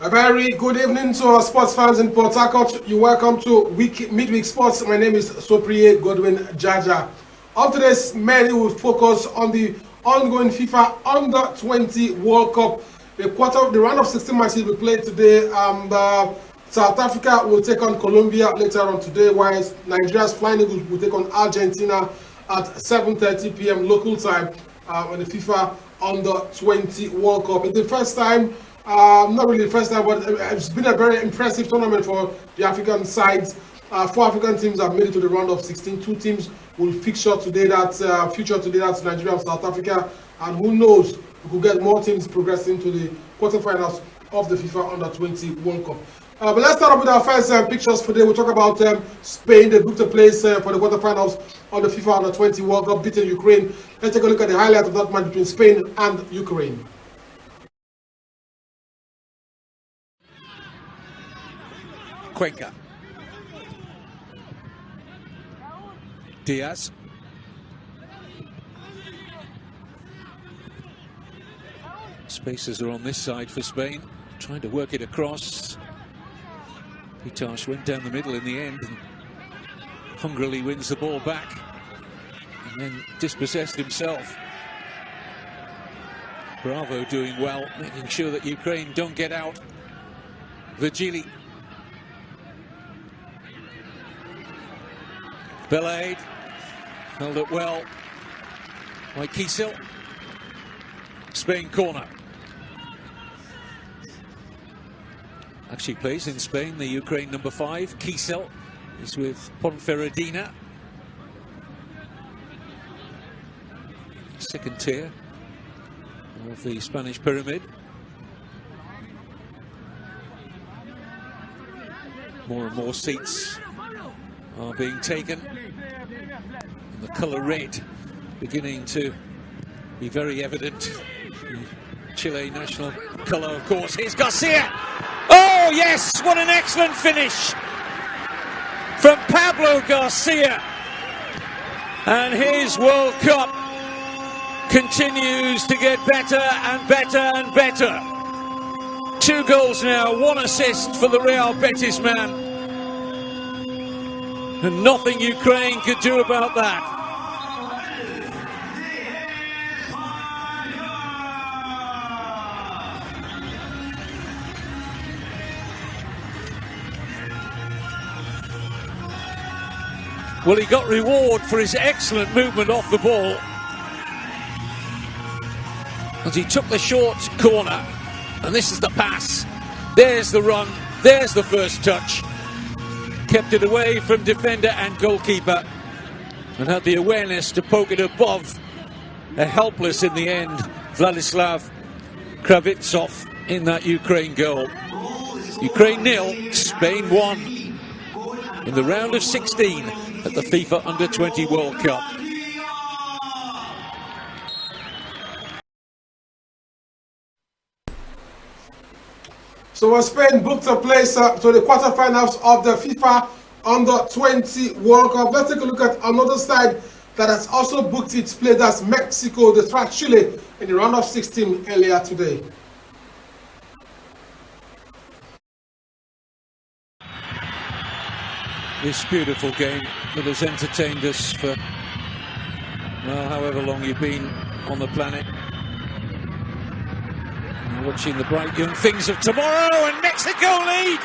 A very good evening to our sports fans in Port Harcourt. You're welcome to Midweek Sports. My name is Sopriye Godwin Jaja. On today's menu, we'll focus on the ongoing FIFA Under-20 World Cup. The round of 16 matches will be played today. South Africa will take on Colombia later on today, whilst Nigeria's Flying Eagles will take on Argentina at 7:30 p.m. local time on the FIFA Under-20 World Cup. It's the first time. Not really the first time, but it's been a very impressive tournament for the African sides. 4 African teams have made it to the round of 16. 2 teams will feature today. That's Nigeria and South Africa. And who knows, we could get more teams progressing to the quarterfinals of the FIFA Under-20 World Cup. But let's start off with our first pictures for today. We'll talk about Spain. They booked a place for the quarterfinals of the FIFA Under-20 World Cup, beating Ukraine. Let's take a look at the highlight of that match between Spain and Ukraine. Cuenca. Diaz. Spaces are on this side for Spain, trying to work it across. Pitash went down the middle in the end and hungrily wins the ball back and then dispossessed himself. Bravo doing well, making sure that Ukraine don't get out. Virgili. Belaid held it well by Kisil. Spain corner. Actually plays in Spain, the Ukraine number 5. Kisil is with Ponferradina. Second tier of the Spanish pyramid. More and more seats are being taken. And the colour red beginning to be very evident. The Chile national colour, of course. Here's Garcia. Oh yes, what an excellent finish from Pablo Garcia. And his World Cup continues to get better and better and better. 2 goals now, 1 assist for the Real Betis man. And nothing Ukraine could do about that. Well, he got reward for his excellent movement off the ball, as he took the short corner, and this is the pass. There's the run, there's the first touch. Kept it away from defender and goalkeeper, and had the awareness to poke it above a helpless in the end Vladislav Kravitsov in that Ukraine goal. Ukraine 0, Spain 1 in the round of 16 at the FIFA Under-20 World Cup. So Spain booked a place to the quarterfinals of the FIFA Under-20 World Cup. Let's take a look at another side that has also booked its place. That's Mexico. They thrashed Chile in the round of 16 earlier today. This beautiful game that has entertained us for, well, however long you've been on the planet. Watching the bright young things of tomorrow, and Mexico lead.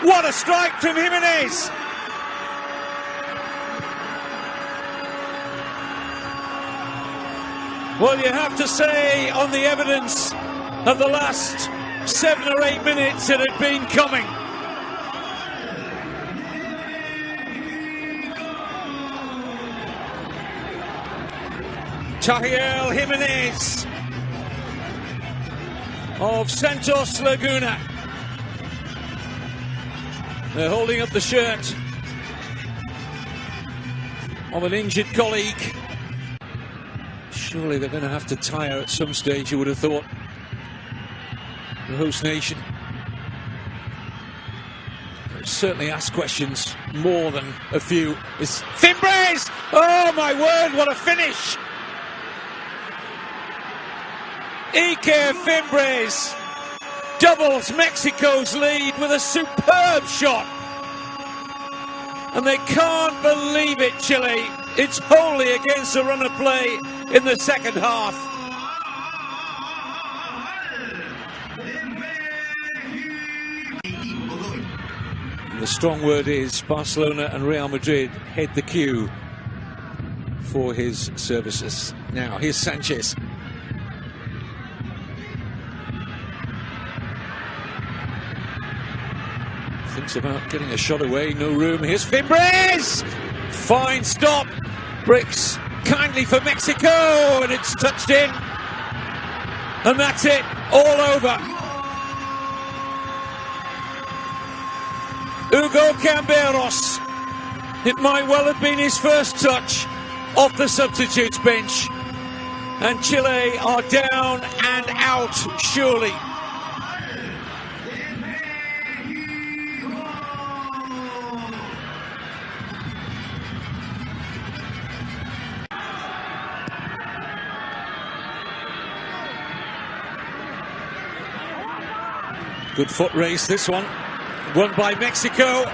What a strike from Jimenez. Well, you have to say, on the evidence of the last 7 or 8 minutes, it had been coming. Tahiel Jimenez of Santos Laguna. They're holding up the shirt of an injured colleague. Surely they're going to have to tire at some stage, you would have thought, the host nation. Certainly ask questions more than a few. It's Fimbres! Oh my word, what a finish! Iker Fimbres doubles Mexico's lead with a superb shot. And they can't believe it, Chile. It's wholly against the run of play in the second half. The strong word is Barcelona and Real Madrid head the queue for his services. Now, here's Sanchez. Thinks about getting a shot away, no room. Here's Fimbres! Fine stop. Bricks kindly for Mexico, and it's touched in. And that's it, all over. Hugo Camberos. It might well have been his first touch off the substitutes bench. And Chile are down and out, surely. Good foot race, this one. Won by Mexico.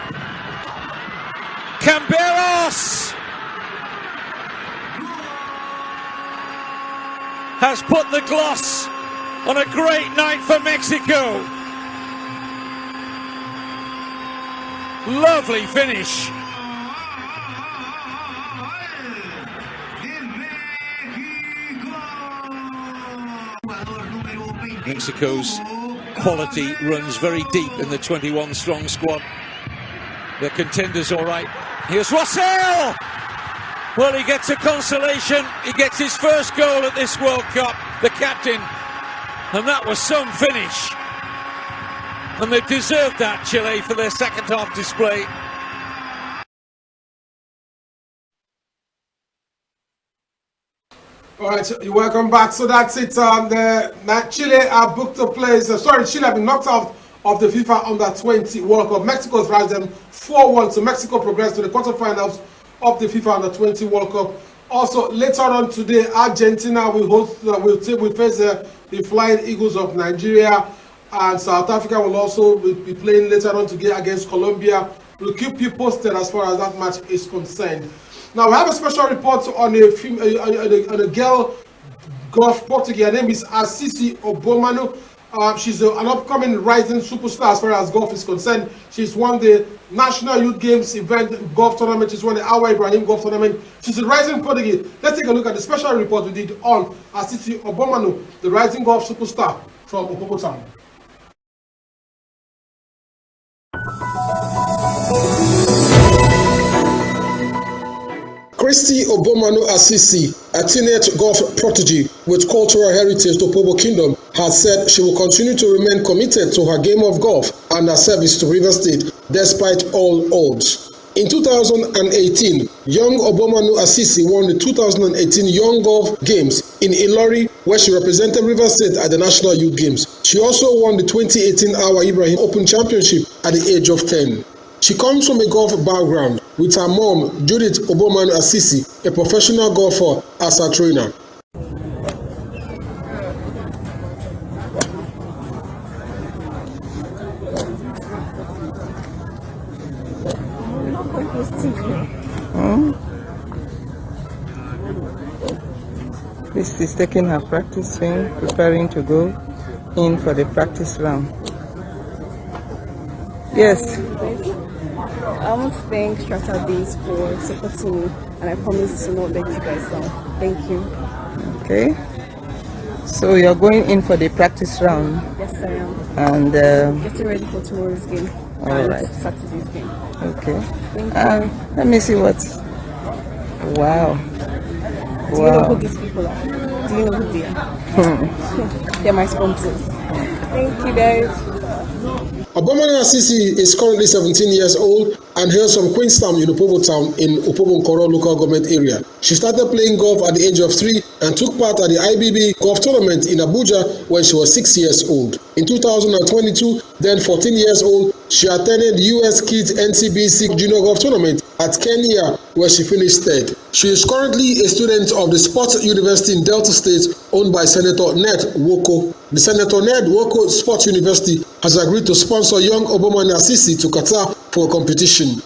Camberos has put the gloss on a great night for Mexico. Lovely finish. Mexico's quality runs very deep in the 21-strong squad. The contenders all right. Here's Russell! Well, he gets a consolation. He gets his first goal at this World Cup, the captain. And that was some finish. And they deserved that, Chile, for their second half display. All right, so welcome back. So that's it. Chile are booked to play. Chile have been knocked out of the FIFA Under-20 World Cup. Mexico has raised them 4-1. So Mexico progressed to the quarterfinals of the FIFA Under-20 World Cup. Also, later on today, Argentina will face the Flying Eagles of Nigeria, and South Africa will also be playing later on today against Colombia. We'll keep you posted as far as that match is concerned. Now, we have a special report on a girl golf prodigy. Her name is Asisi Obomanu. She's an upcoming rising superstar as far as golf is concerned. She's won the National Youth Games event golf tournament. She's won the Awa Ibrahim golf tournament. She's a rising prodigy. Let's take a look at the special report we did on Asisi Obomanu, the rising golf superstar from Opobo town. Asisi Obomanu Asisi, a teenage golf prodigy with cultural heritage to Opobo Kingdom, has said she will continue to remain committed to her game of golf and her service to Rivers State despite all odds. In 2018, young Obomanu Asisi won the 2018 Young Golf Games in Ilori, where she represented Rivers State at the National Youth Games. She also won the 2018 Awa Ibrahim Open Championship at the age of 10. She comes from a golf background, with her mom, Judith Obomanu Asisi, a professional golfer, as her trainer. This is taking her practice swing, preparing to go in for the practice round. Yes. I want to thank Strata-Base for supporting me, and I promise to not let you guys down. Thank you. Okay. So you're going in for the practice round? Yes, I am. And getting ready for tomorrow's game. All right. Saturday's game. Okay. Thank you. Let me see what. Wow. Do you know who these people are? Do you know who they are? They're my sponsors. Thank you, guys. Obomanu Asisi is currently 17 years old and hails from Queenstown in Opobo town in Opobo Nkoro local government area. She started playing golf at the age of 3 and took part at the IBB golf tournament in Abuja when she was 6 years old. In 2022, then 14 years old, she attended US Kids NCBC Junior Golf Tournament at Kenya, where she finished third. She is currently a student of the Sports University in Delta State, owned by Senator Ned Nwoko. The Senator Ned Nwoko Sports University has agreed to sponsor young Obomanu Asisi to Qatar for a competition.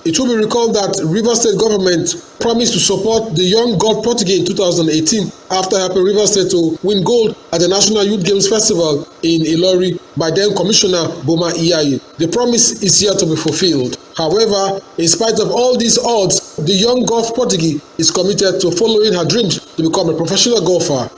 It will be recalled that Rivers State government promised to support the young golf prodigy in 2018 after helping Rivers State to win gold at the National Youth Games Festival in Ilori by then Commissioner Boma Iyayi. The promise is yet to be fulfilled. However, in spite of all these odds, the young golf prodigy is committed to following her dreams to become a professional golfer.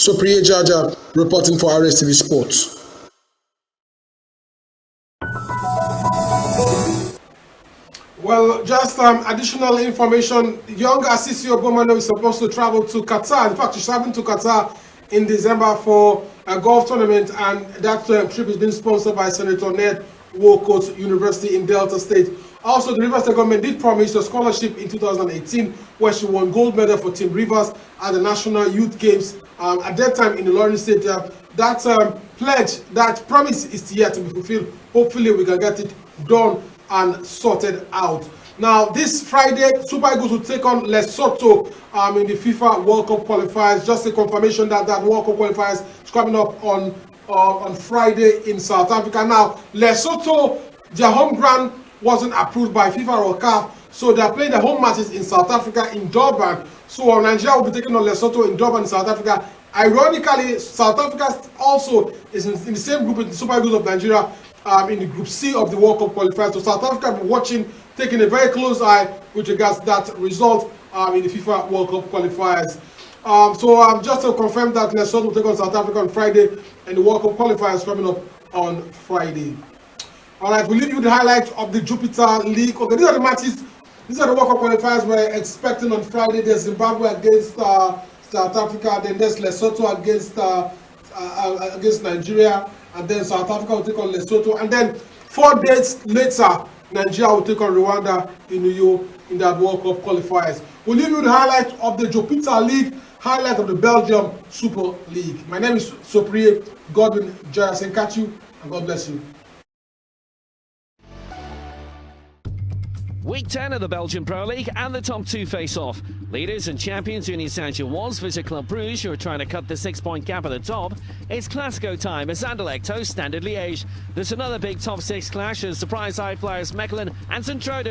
Sopriye Jaja reporting for RSTV Sports. Well, just additional information. Young Asisi Obomanu is supposed to travel to Qatar. In fact, she's traveling to Qatar in December for a golf tournament, and that trip is being sponsored by Senator Ned Nwoko University in Delta State. Also, the Rivers State government did promise a scholarship in 2018, where she won gold medal for Team Rivers at the National Youth Games. At that time in the Lawrence State, that pledge, that promise is yet to be fulfilled. Hopefully, we can get it done and sorted out. Now, this Friday, Super Eagles will take on Lesotho in the FIFA World Cup qualifiers. Just a confirmation that that World Cup qualifiers is coming up on Friday in South Africa. Now, Lesotho, their home ground wasn't approved by FIFA or CAF, so they are playing the home matches in South Africa in Durban. So Nigeria will be taking on Lesotho in Durban, South Africa. Ironically, South Africa also is in the same group with the Super Eagles of Nigeria in the Group C of the World Cup qualifiers. So South Africa will be watching, taking a very close eye with regards to that result in the FIFA World Cup qualifiers. Just to confirm that Lesotho will take on South Africa on Friday, and the World Cup qualifiers coming up on Friday. All right, we'll leave you with the highlights of the Jupiter League. Okay, these are the matches. These are the World Cup qualifiers we're expecting on Friday. There's Zimbabwe against South Africa. Then there's Lesotho against Nigeria. And then South Africa will take on Lesotho. And then 4 days later, Nigeria will take on Rwanda in New York in that World Cup qualifiers. We'll leave you with the highlights of the Jupiter League, highlight of the Belgium Super League. My name is Sopriye Godwin Jayasen. Catch you, and God bless you. Week 10 of the Belgian Pro League and the top 2 face-off. Leaders and champions Unis Saint-Gilloise visit Club Brugge, who are trying to cut the 6-point gap at the top. It's Classico time as Anderlecht host Standard Liège. There's another big top 6 clash as surprise high flyers Mechelen and St. Truiden